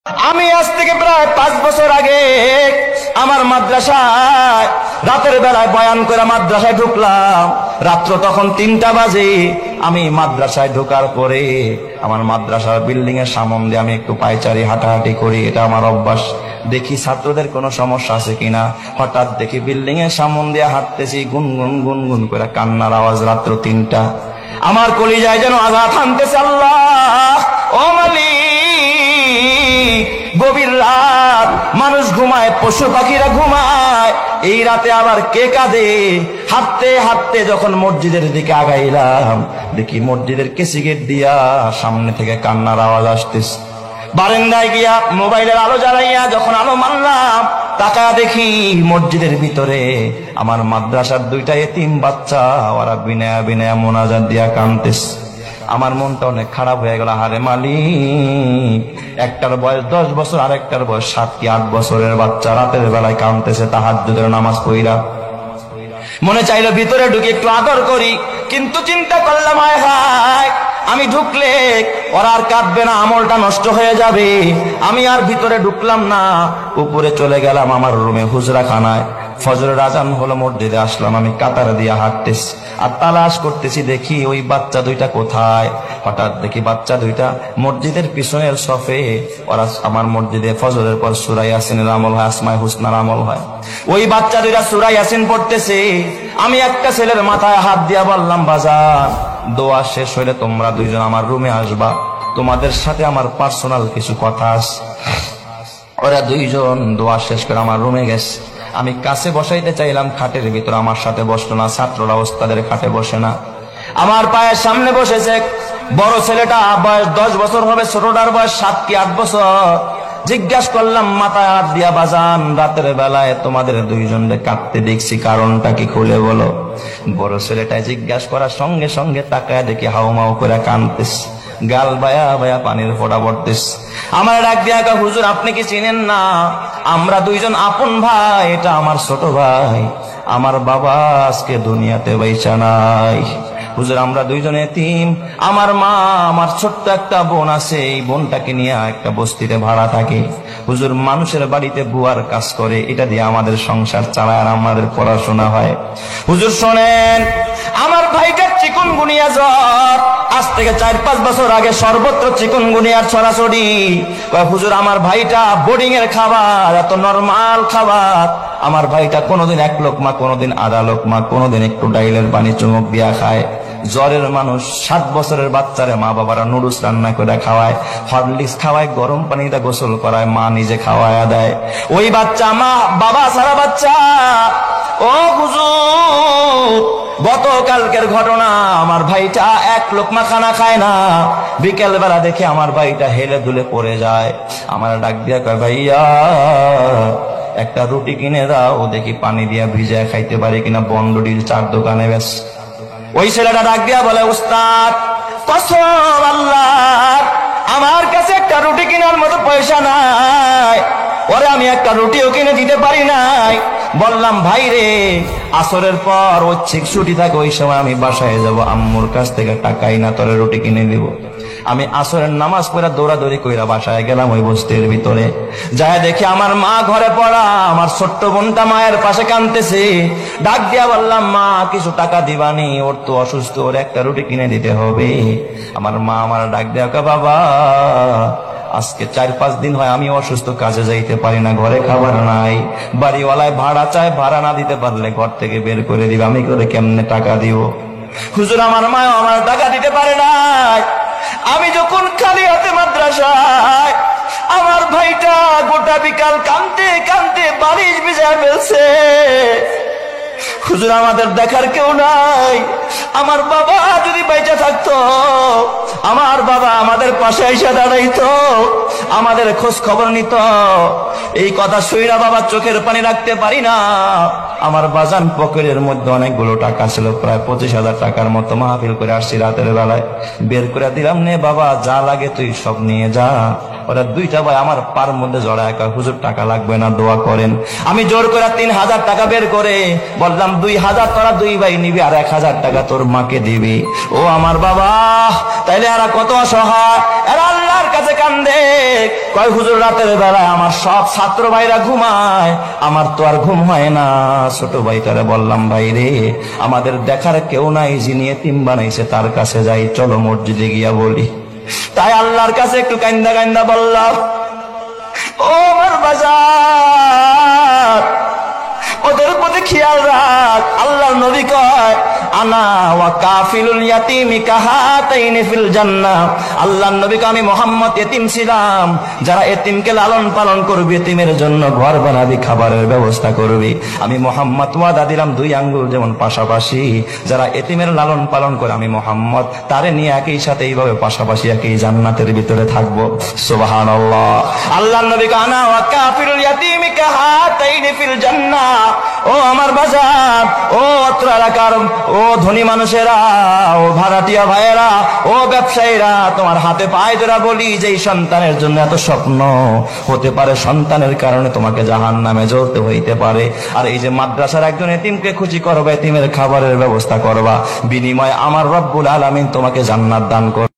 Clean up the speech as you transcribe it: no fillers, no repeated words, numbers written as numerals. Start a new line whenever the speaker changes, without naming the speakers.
আমি আজ থেকে প্রায় 5 বছর আগে আমার মাদ্রাসায় রাতের বেলায় বয়ান করে মাদ্রাসায় ঢুকলাম। রাত্র তখন 3টা বাজে। আমি মাদ্রাসায় ঢোকার পরে আমার মাদ্রাসার বিল্ডিং এর সামনে দিয়ে আমি একটু পায়চারি হাঁটাহাঁটি করি, এটা আমার অভ্যাস। দেখি ছাত্রদের কোনো সমস্যা আছে কিনা। হঠাৎ দেখি বিল্ডিং এর সামনে দিয়ে হাঁটতেছি, গুনগুন গুনগুন করে কান্নার আওয়াজ। রাত্র 3টা, আমার কলিজায় যেন আঘাত হানতেছে। আল্লাহ, ও মালিক, গভীর রাত, মানুষ ঘুমায়, পশু পাখিরা ঘুমায়, এই রাতে আবার কে কাঁদে? হাঁটতে হাঁটতে যখন মসজিদের দিকে আগাইলাম, দেখি মসজিদের কেসি গেট দিয়া সামনে থেকে কান্নার আওয়াজ আসতেছে। বারান্দায় গিয়া মোবাইলের আলো জ্বালাইয়া যখন আলো মারলাম, তাকায়া দেখি মসজিদের ভিতরে আমার মাদ্রাসার 2টা এতিম বাচ্চা, ওরা বিনয়া বিনয়া মোনাজাত দিয়া কাঁদতেছে। আমার মনটা অনেক খারাপ হয়ে গেল। আরে মালিক, একটার বয়স 10 বছর, আর একটার বয়স 7 কি 8 বছরের বাচ্চা রাতের বেলায় কাঁদতেছে তাহাজ্জুদের নামাজ পড়া। মনে চাইলো ভিতরে ঢুকে একটু আদর করি, কিন্তু চিন্তা করলাম হায় হায়, আমি ঢুকলে ওরা আর কাঁদবে না, আমলটা নষ্ট হয়ে যাবে। আমি আর ভিতরে ঢুকলাম না, উপরে চলে গেলাম আমার রুমে, হুজরাখানায়। ফজরের আজান হলো, মসজিদে আসলাম। আমি কাতার দিয়ে হাঁটতেছি আর তালাশ করতেছি, দেখি ওই বাচ্চা 2টা কোথায়। হঠাৎ দেখি বাচ্চা 2টা মসজিদের পিছনের সফে। ওরা আমার মসজিদে ফজরের পর সূরা ইয়াসিনের আমল হয়, আসমায়ে হুসনার আমল হয়। ওই বাচ্চা 2টা সূরা ইয়াসিন পড়তেছে। আমি একটা ছেলের মাথায় হাত দিয়া বললাম, বাজার, দোয়া শেষ হইলে তোমরা 2জন আমার রুমে আসবা, তোমাদের সাথে আমার পার্সোনাল কিছু কথা আছে। ওরা 2জন দোয়া শেষ করে আমার রুমে গেছে। আমি কাছে বসাইতে চাইলাম খাটের ভিতর, আমার সাথে বসলো না। ছাত্ররা ওস্তাদের খাটে বসে না, আমার পায়ের সামনে বসেছে। বড় ছেলেটা বয়স 10 বছর হবে, ছোটটার বয়স 7 কি 8 বছর। জিজ্ঞাসা করলাম মাথায় হাত দিয়া, বাজান, রাতের বেলায় তোমাদের 2জনকে কাঁদতে দেখছি, কারণটা কি খুলে বলো। বড় ছেলেটা জিজ্ঞাসা করার সঙ্গে সঙ্গে তাকায় দেখি হাউমাউ করে কাঁদতেছে, গাল বায়া বায়া পানির ফোঁটা পড়তেছে। আমার ডাক দিয়া কয়, হুজুর, আপনি কি চিনেন না? আমরা 2জন আপন ভাই, এটা আমার ছোট ভাই। আমার বাবা আজকে দুনিয়াতে বাইচা নাই। হুজুর, আমরা 2জন এতিম। আমার মা, আমার ছোট্ট একটা বোন আছে, এই বোনটাকে নিয়ে একটা বস্তিতে ভাড়া থাকে। হুজুর, মানুষের বাড়িতে বুয়ার কাজ করে, এটা দিয়ে আমাদের সংসার চালায় আর আমাদের পড়াশোনা হয়। হুজুর শোনেন, আমার ভাইটার চিকুনগুনিয়া জ্বর। আজ থেকে 4-5 বছর আগে সর্বত্র চিকুনগুনিয়ার ছড়াছড়ি। হুজুর, আমার ভাইটা বোর্ডিং এর খাবার, এত নরমাল খাবার আমার ভাইটা কোনোদিন 1 লোকমা, কোনোদিন আধা লোকমা, কোনোদিন একটু ডাইলের পানি চুমুক দিয়া খায়। জ্বরের মানুষ 7 বছরের বাচ্চারে মা বাবারা নুডলস রান্না করে খাওয়ায়, হরলিক্স খাওয়ায়, গরম পানিতে গোসল করায়, মা নিজে খাওয়ায়া দেয়। ওই বাচ্চা মা বাবা সারা বাচ্চা। ও হুজুর, গতকালকের ঘটনা, আমার ভাইটা 1 লোকমা খানা খায় না। বিকেল বেলা দেখে আমার ভাইটা হেলে দুলে পড়ে যায়। আমার ডাক দিয়া কয়, ভাইয়া, একটা রুটি কিনে দাও, দেখি পানি দিয়া ভিজায় খাইতে পারি কিনা, বন্ডডির 4 দোকানে বেশ। ওই ছেলেটা ডাক দিয়া বলে, উস্তাদ, কসম আল্লাহ, আমার কাছে একটা রুটি কেনার মতো পয়সা নাই। ওরে আমি একটা রুটিও কিনে দিতে পারি নাই। বললাম, ভাই রে, আসরের পর ঐচ্ছিক ছুটি থাকে, ওই সময় আমি বাসায় যাব, আম্মুর কাছ থেকে টাকাই না, তোরে রুটি কিনে দিব। আমি আসরের নামাজ পড়া দৌড়াদৌড়ি কইরা বাসায় গেলাম। ওই বস্তির ভিতরে যায় দেখি আমার মা ঘরে পড়া, আমার ছোট্ট বোনটা মায়ের পাশে কাঁদতেছে। ডাক দিয়া বললাম, মা, কিছু টাকা দিবানি, ওর তো অসুস্থ, ওর একটা রুটি কিনে দিতে হবে। আমার মা আমার ডাক দিয়া কয়, বাবা, আজকে 4-5 দিন হয় আমি অসুস্থ, কাজে যাইতে পারি না, ঘরে খাবার নাই, বাড়িওয়ালায় ভাড়া চায়, ভাড়া না দিতে পারলে ঘর থেকে বের করে দিবে, আমি করে কেমনে টাকা দিব? হুজুর, আমার মা আমার টাকা দিতে পারে নাই। আমি যখন খালি হাতে মাদ্রাসায়, আমার ভাইটা গোটা বিকাল কাঁদতে কাঁদতে বালিশ ভিজায় ফেলছে। হুজুর, আমাদের দেখার কেউ নাই। আমার বাবা যদি বেঁচে থাকতো, আমার বাবা আমাদের পাশে এসে দাঁড়াইতো, আমাদের খোঁজ খবর নিত। এই কথা শুইরা বাবা চোখের পানি রাখতে পারি না। আমার বাজান পকেটের মধ্যে অনেকগুলো টাকা ছিল, প্রায় 25,000 টাকার মতো। মাহফিল করে আসছি রাতের বেলায়, বের করে দিলাম, নে বাবা, যা লাগে তুই সব নিয়ে যা। ওরা 2টা ভাই আমার পার মধ্যে জড়ায়, হুজুর, টাকা লাগবে না, দোয়া করেন। আমি জোর করে 3,000 টাকা বের করে বললাম, 2,000 তোরা 2 ভাই নিবি, আর 1,000 টাকা তোর মাকে দিবি। ও আমার বাবা, তাইলে এরা কত অসহায়, এরা আল্লাহর কাছে কান্দে, কয় হুজুর রাতের বেলায় আমার সব ছাত্র ভাইরা ঘুমায়, আমার তো আর ঘুম হয় না। ছোট ভাইটারে বললাম, ভাই রে আমাদের দেখার কেউ নাই, যিনি এতিম বানাইছে তার কাছে যাই, চলো মসজিদে গিয়া বলি। তাই আল্লাহর কাছে একটু কান্দা কান্দা বললাম, ও আমার বাজার, ওদের প্রতি খেয়াল রাখ। আল্লাহর নবী কয়, আনা ওয়া কাফিলুল ইয়াতিমি কাহাতাইনি ফিল জান্নাহ। আল্লাহর নবী কয়, আমি মুহাম্মদ এতিম ছিলাম, যারা এতিমকে লালন পালন করবে, এতিমের জন্য ঘর বানাবি, খাবারের ব্যবস্থা করবি, আমি মুহাম্মদ ওয়াদা দিলাম 2 আঙ্গুল যেমন পাশাপাশি, যারা এতিমের লালন পালন করে আমি মুহাম্মদ তারে নিয়ে একই সাথে এইভাবে পাশাপাশি একই জান্নাতের ভিতরে থাকবো। সুবহানাল্লাহ। আল্লাহর নবী কয়, আনা ওয়া কাফিলুল ইয়াতিমি কাহাতাইনি ফিল জান্নাহ। ও আমার বাজার, ও অত্র এলাকার ও ধনী মানুষেরা, ও ভাড়াটিয়া ভাইয়েরা, ও ব্যবসায়ীরা, তোমার হাতে পায়ে ধরা বলি, যে সন্তানের জন্য এত স্বপ্ন, হতে পারে সন্তানের কারণে তোমাকে জাহান্নামে জ্বলতে হইতে পারে। আর এই যে মাদ্রাসার একজন এতিমকে খুশি করবা, এতিমের খাবারের ব্যবস্থা করবা, বিনিময়ে আমার রব্বুল আলামিন তোমাকে জান্নাত দান করবে।